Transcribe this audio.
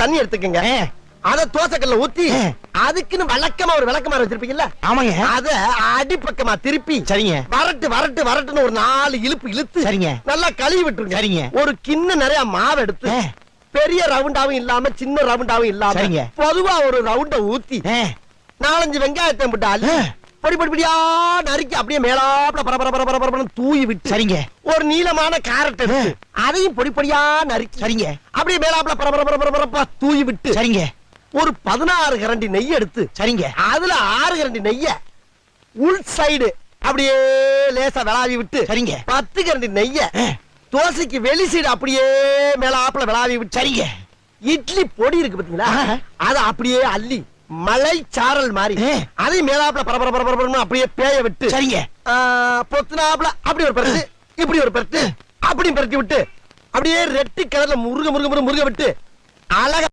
தண்ணி எடுத்துக்கங்க. அத தோசைக்கல்ல ஊத்தி அதுக்குன்னு வழக்கமா ஒரு விளக்கமாறு வச்சிருப்பீங்கல்ல? ஆமாங்க. அத அடிப்பக்கமா திருப்பி சரிங்க. வரட்டு வரட்டு வரட்டுன்னு ஒரு 4 இழுப்பு இழுத்து சரிங்க. நல்லா கழுவி விட்டுருங்க. சரிங்க. ஒரு கிண்ண நிறைய மாவு எடுத்து பெரிய ரவுண்டாவும் இல்லாம சின்ன ரவுண்டாவும் இல்லாம சரிங்க. பொதுவா ஒரு ரவுண்ட ஊத்தி 4-5 வெங்காயத்தை போட்டு அள்ளி பொடி பொடி பொடியா நறுக்கி அப்படியே மேலாப்ல பரபரன்னு தூவி விட்டு சரிங்க. ஒரு நீளமான கேரட் எடுத்து அதையும் பொடி பொடியா நறுக்கி சரிங்க. அப்படியே மேலாப்ல பரபரப்பா தூவி விட்டு சரிங்க. ஒரு 16 கரண்டி நெய் எடுத்து சரிங்க. அதுல 6 கரண்டி நெய்ய உள் சைடு அப்படியே லேசா விளாவி விட்டு சரிங்க. 10 கரண்டி நெய்ய தோசைக்கு வெளி சைடு அப்படியே மேலாப்ல விளாவி விட்டு சரிங்க. இட்லி பொடி இருக்கு பாத்தீங்களா? அத அப்படியே அள்ளி மலை சாரல் மாதிரி அதை மேலாப்ல பரபரன்னு அப்படியே பேய விட்டு சரிங்க. பொத்துனாப்ல அப்படி ஒரு பரட்டு இப்படி ஒரு பரட்டு அப்படி பரட்டி விட்டு அப்படியே ரெட்டி கலர்ல முருக விட்டு அழகா